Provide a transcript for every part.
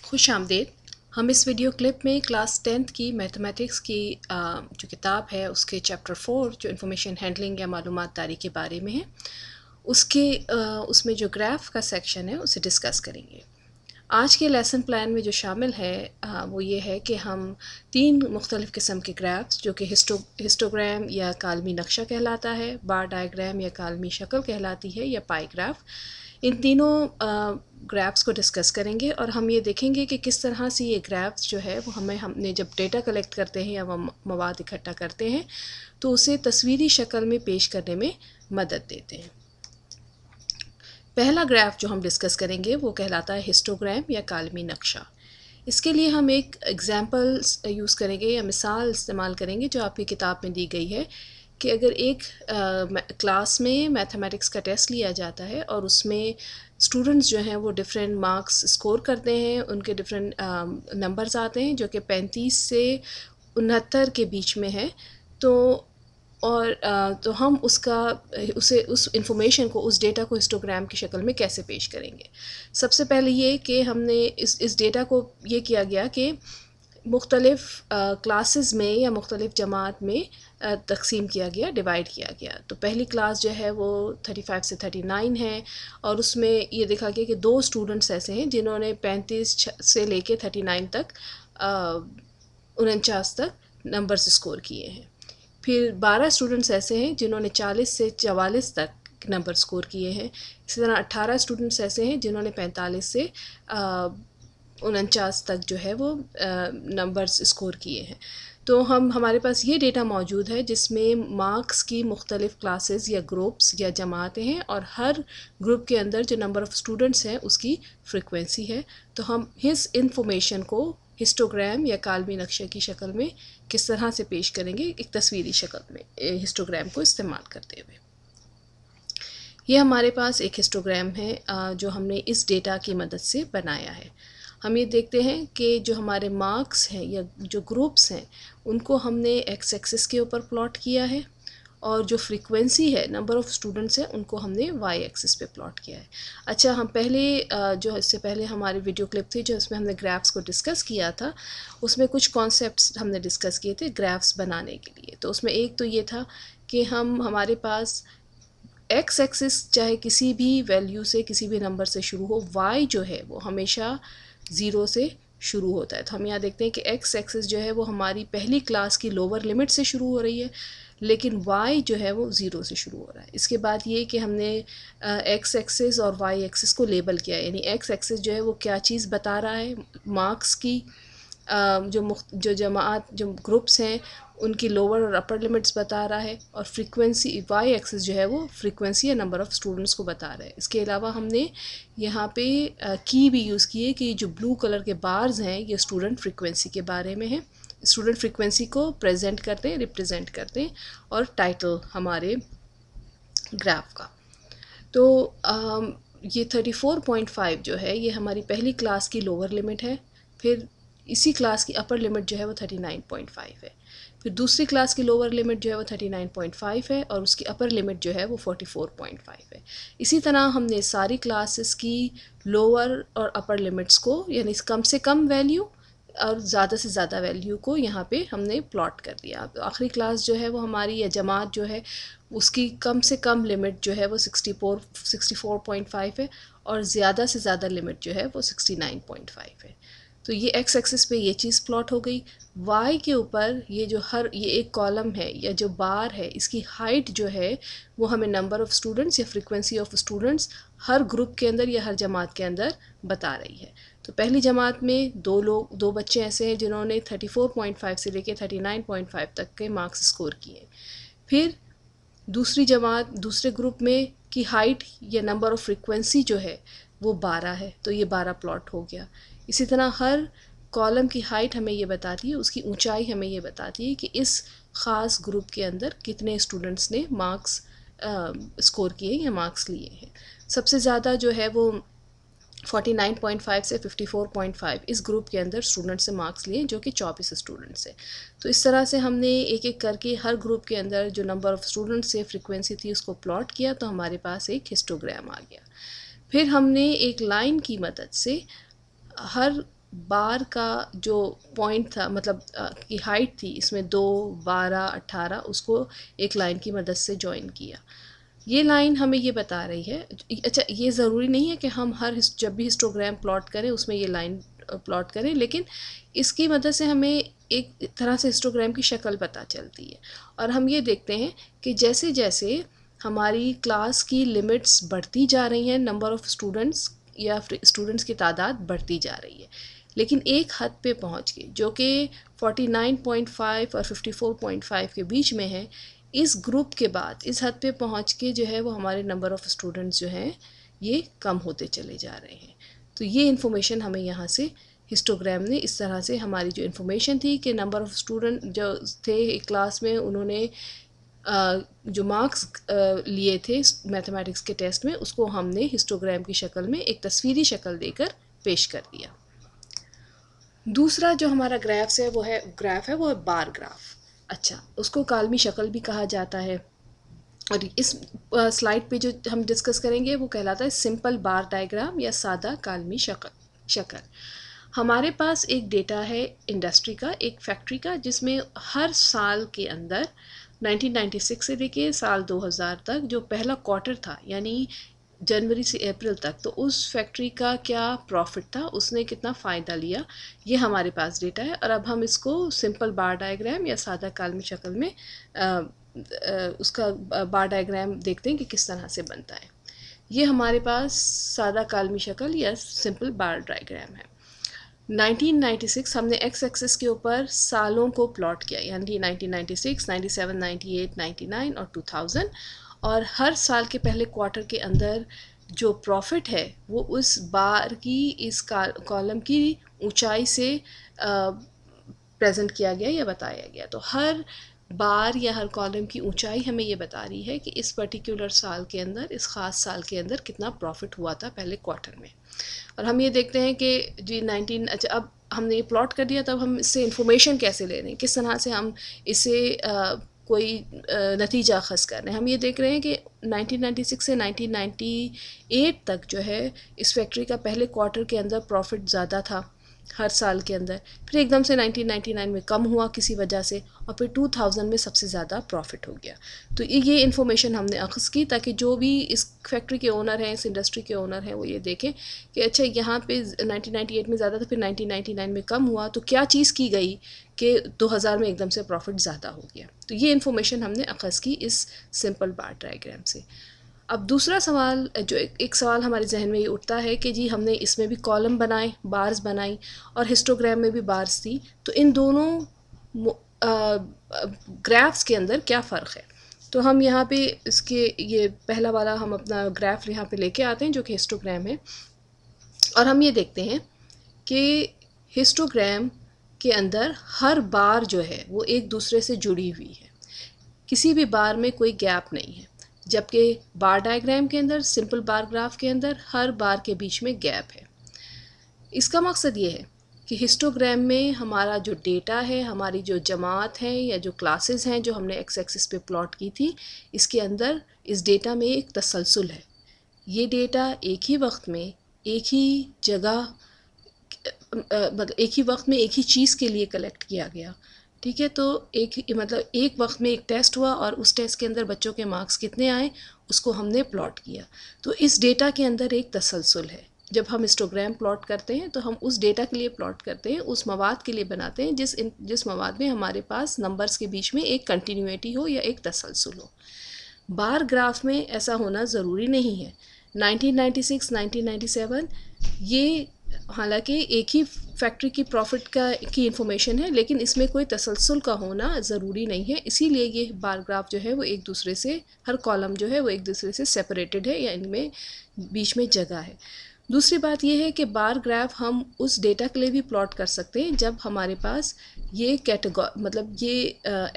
खुश आमदीद। हम इस वीडियो क्लिप में क्लास 10th की मैथमेटिक्स की जो किताब है उसके चैप्टर 4 जो इंफॉर्मेशन हैंडलिंग या मालूमात दारी के बारे में है उसमें जो ग्राफ का सेक्शन है उसे डिस्कस करेंगे। आज के लेसन प्लान में जो शामिल है वो ये है कि हम 3 मुख्तलिफ़ किस्म के ग्राफ्स जो कि हिस्टोग्राम या कालमी नक्शा कहलाता है, बार डायग्राम या कालमी शक्ल कहलाती है या पाई ग्राफ, इन तीनों ग्राफ्स को डिस्कस करेंगे और हम ये देखेंगे कि किस तरह से ये ग्राफ्स जो है वो हमने जब डेटा कलेक्ट करते हैं या मवाद इकट्ठा करते हैं तो उसे तस्वीरी शक्ल में पेश करने में मदद देते हैं। पहला ग्राफ जो हम डिस्कस करेंगे वो कहलाता है हिस्टोग्राम या कालमी नक्शा। इसके लिए हम एक एग्ज़ाम्पल यूज़ करेंगे या मिसाल इस्तेमाल करेंगे जो आपकी किताब में दी गई है कि अगर एक क्लास में मैथमेटिक्स का टेस्ट लिया जाता है और उसमें स्टूडेंट्स जो हैं वो डिफरेंट मार्क्स स्कोर करते हैं, उनके डिफरेंट नंबर्स आते हैं जो कि 35 से 69 के बीच में है, तो हम उस इंफॉर्मेशन को, उस डेटा को हिस्टोग्राम की शक्ल में कैसे पेश करेंगे। सबसे पहले ये कि हमने इस डेटा को ये किया गया कि मुख्तलिफ़ क्लासेस में या मुख्तलिफ़ जमात में तकसीम किया गया, डिवाइड किया गया। तो पहली क्लास जो है वो 35 से 39 है और उसमें ये देखा गया कि 2 स्टूडेंट्स ऐसे हैं जिन्होंने 35 से लेके 39 तक 49 तक नंबर्स स्कोर किए हैं। फिर 12 स्टूडेंट्स ऐसे हैं जिन्होंने 40 से 44 तक नंबर स्कोर किए हैं। इसी तरह 18 स्टूडेंट्स ऐसे हैं जिन्होंने 45 से 49 तक जो है वो नंबर्स स्कोर किए हैं। तो हमारे पास ये डेटा मौजूद है जिसमें मार्क्स की मुख्तलिफ़ क्लासेस या ग्रुप्स या जमातें हैं और हर ग्रुप के अंदर जो नंबर ऑफ़ स्टूडेंट्स हैं उसकी फ्रीक्वेंसी है। तो हम इस इंफॉर्मेशन को हिस्टोग्राम या कालमी नक्शे की शक्ल में किस तरह से पेश करेंगे, एक तस्वीरी शक्ल में हिस्टोग्राम को इस्तेमाल करते हुए। ये हमारे पास एक हिस्टोग्राम है जो हमने इस डेटा की मदद से बनाया है। हम ये देखते हैं कि जो हमारे मार्क्स हैं या जो ग्रुप्स हैं उनको हमने एक्स एक्सिस के ऊपर प्लॉट किया है और जो फ्रीक्वेंसी है, नंबर ऑफ़ स्टूडेंट्स हैं, उनको हमने वाई एक्सिस पे प्लॉट किया है। अच्छा, हम पहले जो इससे पहले हमारी वीडियो क्लिप थी जो इसमें हमने ग्राफ्स को डिस्कस किया था, उसमें कुछ कॉन्सेप्ट्स हमने डिस्कस किए थे ग्राफ्स बनाने के लिए। तो उसमें एक तो ये था कि हमारे पास एक्स एक्सिस चाहे किसी भी वैल्यू से, किसी भी नंबर से शुरू हो, वाई जो है वो हमेशा 0 से शुरू होता है। तो हम यहाँ देखते हैं कि एक्स एक्सिस जो है वो हमारी पहली क्लास की लोअर लिमिट से शुरू हो रही है, लेकिन y जो है वो 0 से शुरू हो रहा है। इसके बाद ये कि हमने एक्स एक्सिस और y एक्सिस को लेबल किया, यानी एक्स एक्सिस जो है वो क्या चीज़ बता रहा है, मार्क्स की जो जमात, जो ग्रुप्स हैं उनकी लोअर और अपर लिमिट्स बता रहा है, और फ्रीक्वेंसी y एक्सिस जो है वो फ्रीक्वेंसी या नंबर ऑफ़ स्टूडेंट्स को बता रहा है। इसके अलावा हमने यहाँ पे की भी यूज़ की है कि जो ब्लू कलर के बार्स हैं ये स्टूडेंट फ्रीक्वेंसी के बारे में है। स्टूडेंट फ्रीक्वेंसी को प्रेजेंट करते हैं, रिप्रेजेंट करते हैं, और टाइटल हमारे ग्राफ का। तो ये 34.5 जो है ये हमारी पहली क्लास की लोअर लिमिट है। फिर इसी क्लास की अपर लिमिट जो है वो 39.5 है। फिर दूसरी क्लास की लोअर लिमिट जो है वो 39.5 है और उसकी अपर लिमिट जो है वो 44.5 है। इसी तरह हमने सारी क्लासेस की लोअर और अपर लिमिट्स को, यानी कम से कम वैल्यू और ज़्यादा से ज़्यादा वैल्यू को यहाँ पे हमने प्लॉट कर दिया। तो आखिरी क्लास जो है वो हमारी, या जमात जो है, उसकी कम से कम लिमिट जो है वो 64.5 है और ज़्यादा से ज़्यादा लिमिट जो है वो 69.5 है। तो ये एक्स एक्सिस पे ये चीज़ प्लॉट हो गई। वाई के ऊपर ये एक कॉलम है या जो बार है, इसकी हाइट जो है वो हमें नंबर ऑफ़ स्टूडेंट्स या frequency of students her group के अंदर या हर जमात के अंदर बता रही है। तो पहली जमात में दो बच्चे ऐसे हैं जिन्होंने 34.5 से लेकर 39.5 तक के मार्क्स स्कोर किए। फिर दूसरी जमात, दूसरे ग्रुप में की हाइट या नंबर ऑफ़ फ्रीक्वेंसी जो है वो 12 है, तो ये 12 प्लॉट हो गया। इसी तरह हर कॉलम की हाइट हमें ये बताती है, उसकी ऊंचाई हमें ये बताती है कि इस ख़ास ग्रुप के अंदर कितने स्टूडेंट्स ने मार्क्स स्कोर किए या मार्क्स लिए हैं। सबसे ज़्यादा जो है वो 49.5 से 54.5 इस ग्रुप के अंदर स्टूडेंट्स से मार्क्स लिए, जो कि 24 स्टूडेंट्स हैं। तो इस तरह से हमने एक एक करके हर ग्रुप के अंदर जो नंबर ऑफ़ स्टूडेंट्स से फ्रीक्वेंसी थी उसको प्लॉट किया, तो हमारे पास एक हिस्टोग्राम आ गया। फिर हमने एक लाइन की मदद से हर बार का जो पॉइंट था, मतलब की हाइट थी, इसमें 2, 12, 18 उसको एक लाइन की मदद से जॉइन किया। ये लाइन हमें ये बता रही है, अच्छा ये ज़रूरी नहीं है कि हम जब भी हिस्टोग्राम प्लॉट करें उसमें ये लाइन प्लॉट करें, लेकिन इसकी मदद से हमें एक तरह से हिस्टोग्राम की शक्ल पता चलती है। और हम ये देखते हैं कि जैसे जैसे हमारी क्लास की लिमिट्स बढ़ती जा रही हैं, नंबर ऑफ़ स्टूडेंट्स या स्टूडेंट्स की तादाद बढ़ती जा रही है, लेकिन एक हद पे पहुंच के जो कि 49.5 और 54.5 के बीच में है, इस ग्रुप के बाद इस हद पे पहुंच के जो है वो हमारे नंबर ऑफ़ स्टूडेंट्स जो हैं ये कम होते चले जा रहे हैं। तो ये इन्फॉर्मेशन हमें यहाँ से हिस्टोग्राम ने इस तरह से हमारी जो इन्फॉर्मेशन थी कि नंबर ऑफ़ स्टूडेंट जो थे एक क्लास में, उन्होंने जो मार्क्स लिए थे मैथमेटिक्स के टेस्ट में, उसको हमने हिस्टोग्राम की शक्ल में एक तस्वीरी शक्ल देकर पेश कर दिया। दूसरा जो हमारा ग्राफ है वो है बार ग्राफ। अच्छा, उसको कालमी शक्ल भी कहा जाता है। और इस स्लाइड पे जो हम डिस्कस करेंगे वो कहलाता है सिंपल बार डायग्राम या सादा कालमी शक्ल। हमारे पास एक डेटा है इंडस्ट्री का, एक फैक्ट्री का, जिसमें हर साल के अंदर 1996 से लेके साल 2000 तक जो पहला क्वार्टर था, यानी जनवरी से अप्रैल तक, तो उस फैक्ट्री का क्या प्रॉफिट था, उसने कितना फ़ायदा लिया, ये हमारे पास डेटा है। और अब हम इसको सिंपल बार डायग्राम या सादा कालमी शक्ल में उसका बार डायग्राम देखते हैं कि किस तरह से बनता है। ये हमारे पास सादा कालमी शक्ल या सिंपल बार डायग्राम है। 1996 हमने एक्स एक्सिस के ऊपर सालों को प्लॉट किया, यानी 1996, 97, 98, 99 और 2000, और हर साल के पहले क्वार्टर के अंदर जो प्रॉफिट है वो उस बार की इस कॉलम की ऊंचाई से प्रेजेंट किया गया या बताया गया। तो हर बार या हर कॉलम की ऊंचाई हमें ये बता रही है कि इस पर्टिकुलर साल के अंदर, इस ख़ास साल के अंदर कितना प्रॉफिट हुआ था पहले क्वार्टर में। और हम ये देखते हैं कि जी 19, अच्छा अब हमने ये प्लॉट कर दिया, तब हम इससे इंफॉर्मेशन कैसे ले रहे हैं, किस तरह से हम इसे कोई नतीजा ख़ास कर रहे हैं। हम ये देख रहे हैं कि 1996 से 1998 तक जो है इस फैक्ट्री का पहले क्वार्टर के अंदर प्रॉफिट ज़्यादा था हर साल के अंदर, फिर एकदम से 1999 में कम हुआ किसी वजह से, और फिर 2000 में सबसे ज़्यादा प्रॉफिट हो गया। तो ये इन्फॉर्मेशन हमने अख़ज़ की ताकि जो भी इस फैक्ट्री के ओनर हैं, इस इंडस्ट्री के ओनर हैं, वो ये देखें कि अच्छा यहाँ पे 1998 में ज़्यादा था, फिर 1999 में कम हुआ, तो क्या चीज़ की गई कि 2000 में एकदम से प्रॉफिट ज़्यादा हो गया। तो ये इन्फॉर्मेशन हमने अख़ज़ की इस सिंपल बार डायग्राम से। अब दूसरा सवाल, जो एक सवाल हमारे जहन में ये उठता है कि जी हमने इसमें भी कॉलम बनाए, बार्स बनाई, और हिस्टोग्राम में भी बार्स थी, तो इन दोनों ग्राफ्स के अंदर क्या फ़र्क है। तो हम यहाँ पे इसके ये पहला वाला हम अपना ग्राफ यहाँ पे लेके आते हैं जो कि हिस्टोग्राम है, और हम ये देखते हैं कि हिस्टोग्राम के अंदर हर बार जो है वो एक दूसरे से जुड़ी हुई है, किसी भी बार में कोई गैप नहीं है, जबकि बार डायग्राम के अंदर, सिंपल बार ग्राफ के अंदर हर बार के बीच में गैप है। इसका मकसद ये है कि हिस्टोग्राम में हमारा जो डेटा है, हमारी जो जमात हैं या जो क्लासेस हैं जो हमने एक्स एक्सिस पे प्लॉट की थी, इसके अंदर इस डेटा में एक तसलसल है। ये डेटा एक ही वक्त में एक ही जगह, मतलब एक ही वक्त में एक ही चीज़ के लिए कलेक्ट किया गया, ठीक है। तो एक वक्त में एक टेस्ट हुआ और उस टेस्ट के अंदर बच्चों के मार्क्स कितने आए उसको हमने प्लॉट किया। तो इस डेटा के अंदर एक तसलसल है। जब हम हिस्टोग्राम प्लॉट करते हैं तो हम उस डेटा के लिए प्लॉट करते हैं, उस मवाद के लिए बनाते हैं जिस मवाद में हमारे पास नंबर्स के बीच में एक कंटिन्यूटी हो या एक तसलसल हो। बार ग्राफ में ऐसा होना ज़रूरी नहीं है। 1996, 1997 ये हालांकि एक ही फैक्ट्री की प्रॉफिट की इंफॉर्मेशन है, लेकिन इसमें कोई तसलसल का होना ज़रूरी नहीं है। इसीलिए ये बार ग्राफ जो है वो एक दूसरे से, हर कॉलम जो है वो एक दूसरे से सेपरेटेड है या इनमें बीच में जगह है। दूसरी बात यह है कि बार ग्राफ हम उस डेटा के लिए भी प्लॉट कर सकते हैं जब हमारे पास ये मतलब ये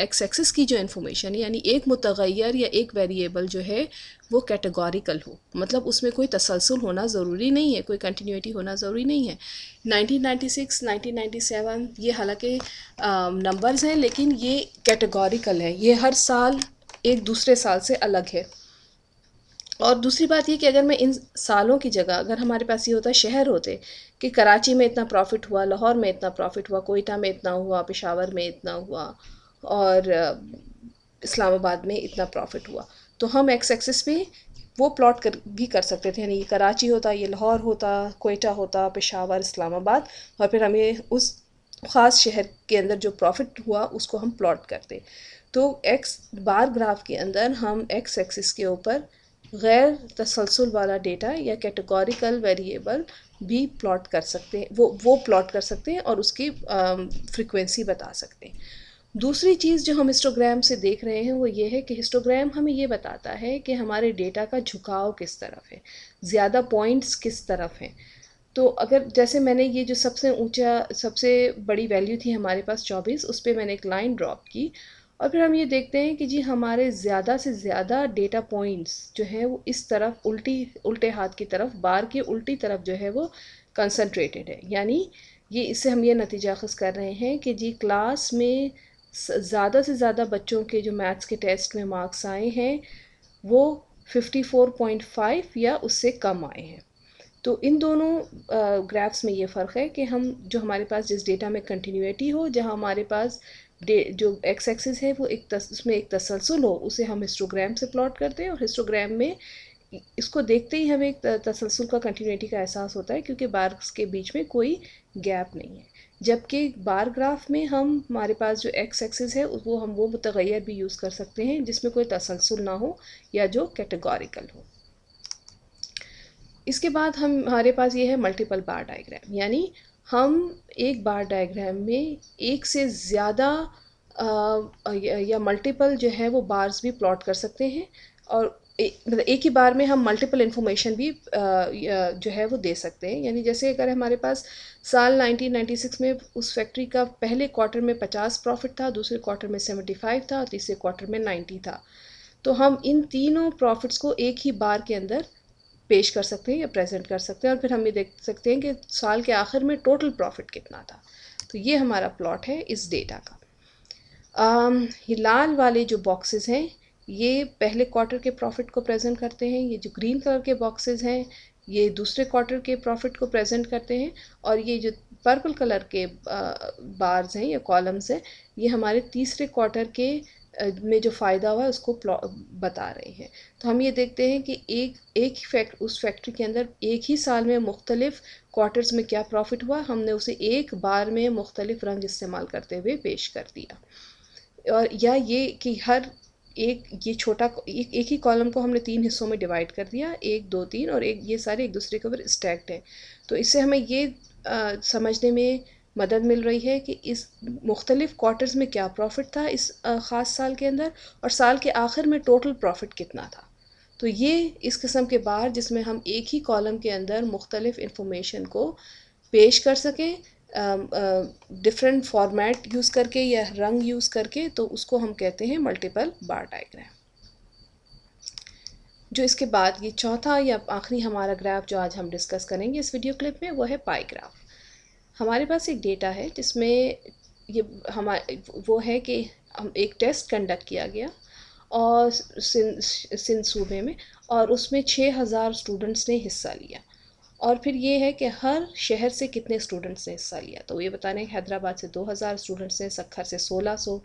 एक्स एक्सिस की जो इन्फॉर्मेशन है, यानी एक मुतगय्यर या एक वेरिएबल जो है वो कैटेगोरिकल हो, मतलब उसमें कोई तसलसल होना ज़रूरी नहीं है, कोई कंटिन्यूटी होना ज़रूरी नहीं है। 1996, 1997 ये हालांकि नंबर्स हैं, लेकिन ये कैटेगोरिकल है, ये हर साल एक दूसरे साल से अलग है। और दूसरी बात ये कि अगर मैं इन सालों की जगह अगर हमारे पास ये होता शहर होते कि कराची में इतना प्रॉफिट हुआ, लाहौर में इतना प्रॉफिट हुआ, कोयटा में इतना हुआ, पेशावर में इतना हुआ, और इस्लामाबाद में इतना प्रॉफिट हुआ, तो हम एक्स एक्सिस पे वो प्लॉट कर भी कर सकते थे। यानी ये कराची होता, ये लाहौर होता, कोयटा होता, पेशावर, इस्लामाबाद, और फिर हम ये उस ख़ास शहर के अंदर जो प्रॉफिट हुआ उसको हम प्लॉट करते। तो एक्स बार ग्राफ के अंदर हम एक्स एक्सिस के ऊपर गैर तसलसल वाला डेटा या कैटेगोरिकल वेरिएबल भी प्लॉट कर सकते हैं, वो प्लॉट कर सकते हैं और उसकी फ्रीक्वेंसी बता सकते हैं। दूसरी चीज़ जो हम हिस्टोग्राम से देख रहे हैं वो ये है कि हिस्टोग्राम हमें ये बताता है कि हमारे डेटा का झुकाव किस तरफ है, ज़्यादा पॉइंट्स किस तरफ हैं। तो अगर जैसे मैंने ये जो सबसे बड़ी वैल्यू थी हमारे पास 24, उस पर मैंने एक लाइन ड्रॉप की, और फिर हम ये देखते हैं कि जी हमारे ज़्यादा से ज़्यादा डेटा पॉइंट्स जो है वो इस तरफ उल्टे हाथ की तरफ, बार के उल्टी तरफ जो है वो कंसंट्रेटेड है। यानी ये इससे हम ये नतीजा अख़ज़ कर रहे हैं कि जी क्लास में ज़्यादा से ज़्यादा बच्चों के जो मैथ्स के टेस्ट में मार्क्स आए हैं वो 54.5 या उससे कम आए हैं। तो इन दोनों ग्राफ्स में ये फ़र्क है कि हम जो हमारे पास जिस डेटा में कंटिन्यूटी हो, जहाँ हमारे पास जो एक्स एक्सिस है वो उसमें एक तसलसल हो, उसे हम हिस्टोग्राम से प्लॉट करते हैं, और हिस्टोग्राम में इसको देखते ही हमें एक तसलसल का कंटिन्यूटी का एहसास होता है क्योंकि बार्स के बीच में कोई गैप नहीं है। जबकि बार ग्राफ में हमारे पास जो एक्स एक्सिस है वो मुतग़य्यर भी यूज़ कर सकते हैं जिसमें कोई तसलसल ना हो या जो कैटेगोरिकल हो। इसके बाद हमारे पास ये है मल्टीपल बार डायग्राम, यानी हम एक बार डायग्राम में एक से ज़्यादा या मल्टीपल जो है वो बार्स भी प्लॉट कर सकते हैं, और मतलब एक ही बार में हम मल्टीपल इन्फॉर्मेशन भी जो है वो दे सकते हैं। यानी जैसे अगर हमारे पास साल 1996 में उस फैक्ट्री का पहले क्वार्टर में 50 प्रॉफिट था, दूसरे क्वार्टर में 75 था, और तीसरे क्वार्टर में 90 था, तो हम इन तीनों प्रॉफिट्स को एक ही बार के अंदर पेश कर सकते हैं या प्रेजेंट कर सकते हैं, और फिर हम ये देख सकते हैं कि साल के आखिर में टोटल प्रॉफिट कितना था। तो ये हमारा प्लॉट है इस डेटा का। ये लाल वाले जो बॉक्सेस हैं ये पहले क्वार्टर के प्रॉफिट को प्रेजेंट करते हैं, ये जो ग्रीन कलर के बॉक्सेस हैं ये दूसरे क्वार्टर के प्रॉफिट को प्रेजेंट करते हैं, और ये जो पर्पल कलर के बार्स हैं या कॉलम्स हैं ये हमारे तीसरे क्वार्टर के में जो फ़ायदा हुआ है उसको बता रहे हैं। तो हम ये देखते हैं कि उस फैक्ट्री के अंदर एक ही साल में मुख्तलिफ क्वार्टर्स में क्या प्रॉफिट हुआ, हमने उसे एक बार में मुख्तलिफ रंग इस्तेमाल करते हुए पेश कर दिया। और या ये कि हर एक ये छोटा एक ही कॉलम को हमने 3 हिस्सों में डिवाइड कर दिया, 1 2 3, और ये सारे एक दूसरे के ऊपर स्टैक्ड हैं। तो इससे हमें ये समझने में मदद मिल रही है कि इस मुख्तलिफ क्वार्टर्स में क्या प्रॉफिट था इस ख़ास साल के अंदर, और साल के आखिर में टोटल प्रॉफिट कितना था। तो ये इस किस्म के बार जिसमें हम एक ही कॉलम के अंदर मुख्तलिफ इंफॉर्मेशन को पेश कर सकें डिफरेंट फॉर्मेट यूज़ करके या रंग यूज़ करके, तो उसको हम कहते हैं मल्टीपल बार डायग्राम। जो इसके बाद ये चौथा या आखिरी हमारा ग्राफ जो आज हम डिस्कस करेंगे इस वीडियो क्लिप में वो है पाई ग्राफ। हमारे पास एक डेटा है जिसमें ये वो है कि हम एक टेस्ट कंडक्ट किया गया और सिंध सूबे में, और उसमें 6000 स्टूडेंट्स ने हिस्सा लिया, और फिर ये है कि हर शहर से कितने स्टूडेंट्स ने हिस्सा लिया। तो ये बताने हैं हैदराबाद से 2000 स्टूडेंट्स ने, सक्खर से 1600,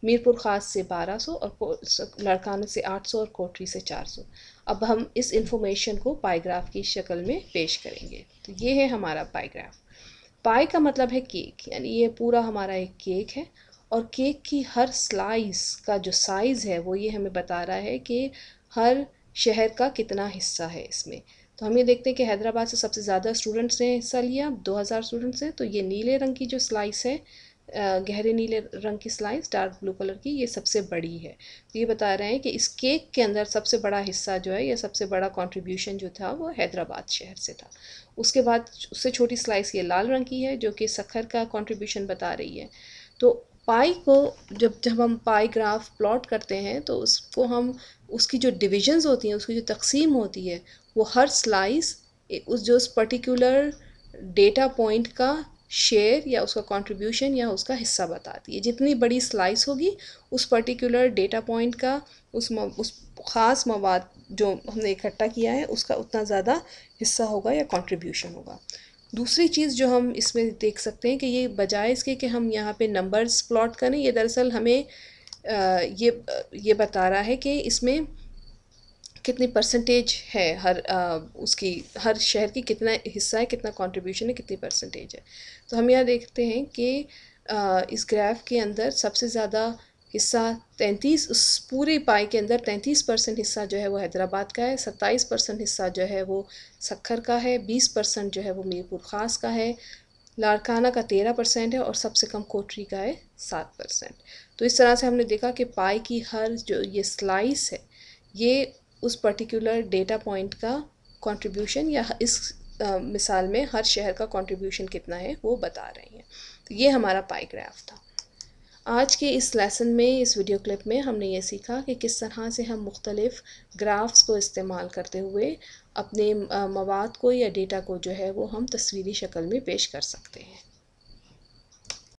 मीरपुर ख़ास से 1200, और लड़काना से 800 और कोटरी से 400। अब हम इस इंफॉर्मेशन को पाई ग्राफ की शक्ल में पेश करेंगे। तो ये है हमारा पाई ग्राफ। पाई का मतलब है केक, यानी ये पूरा हमारा एक केक है, और केक की हर स्लाइस का जो साइज़ है वो ये हमें बता रहा है कि हर शहर का कितना हिस्सा है इसमें। तो हम ये देखते हैं कि हैदराबाद से सबसे ज़्यादा स्टूडेंट्स ने हिस्सा लिया, 2000 स्टूडेंट्स हैं। तो ये नीले रंग की जो स्लाइस है, गहरे नीले रंग की स्लाइस डार्क ब्लू कलर की, ये सबसे बड़ी है। तो ये बता रहे हैं कि इस केक के अंदर सबसे बड़ा हिस्सा जो है या सबसे बड़ा कंट्रीब्यूशन जो था वो हैदराबाद शहर से था। उसके बाद उससे छोटी स्लाइस ये लाल रंग की है जो कि सक्खर का कंट्रीब्यूशन बता रही है। तो पाई को जब हम पाई ग्राफ प्लॉट करते हैं तो उसको हम उसकी जो डिविजन्स होती हैं, उसकी जो तकसीम होती है, वो हर स्लाइस उस पर्टिकुलर डेटा पॉइंट का शेयर या उसका कंट्रीब्यूशन या उसका हिस्सा बताती है। जितनी बड़ी स्लाइस होगी उस पर्टिकुलर डेटा पॉइंट का उस ख़ास मवाद जो हमने इकट्ठा किया है उसका उतना ज़्यादा हिस्सा होगा या कंट्रीब्यूशन होगा। दूसरी चीज़ जो हम इसमें देख सकते हैं कि ये बजाय इसके कि हम यहाँ पे नंबर्स प्लॉट करें, ये दरअसल हमें ये बता रहा है कि इसमें कितनी परसेंटेज है उसकी, हर शहर की कितना हिस्सा है, कितना कंट्रीब्यूशन है, कितनी परसेंटेज है। तो हम यहाँ देखते हैं कि इस ग्राफ के अंदर सबसे ज़्यादा हिस्सा 33, उस पूरी पाई के अंदर 33% हिस्सा जो है वो हैदराबाद का है, 27% हिस्सा जो है वो सक्खर का है, 20% जो है वो मीरपुर ख़ास का है, लाड़काना का 13% है और सबसे कम कोटरी का है 7%। तो इस तरह से हमने देखा कि पाई की हर जो ये स्लाइस है ये उस पर्टिकुलर डेटा पॉइंट का कंट्रीब्यूशन या इस मिसाल में हर शहर का कंट्रीब्यूशन कितना है वो बता रही हैं। तो ये हमारा पाई ग्राफ था। आज के इस लेसन में, इस वीडियो क्लिप में हमने ये सीखा कि किस तरह से हम मुख्तलिफ़ ग्राफ्स को इस्तेमाल करते हुए अपने मवाद को या डेटा को जो है वो हम तस्वीरी शक्ल में पेश कर सकते हैं।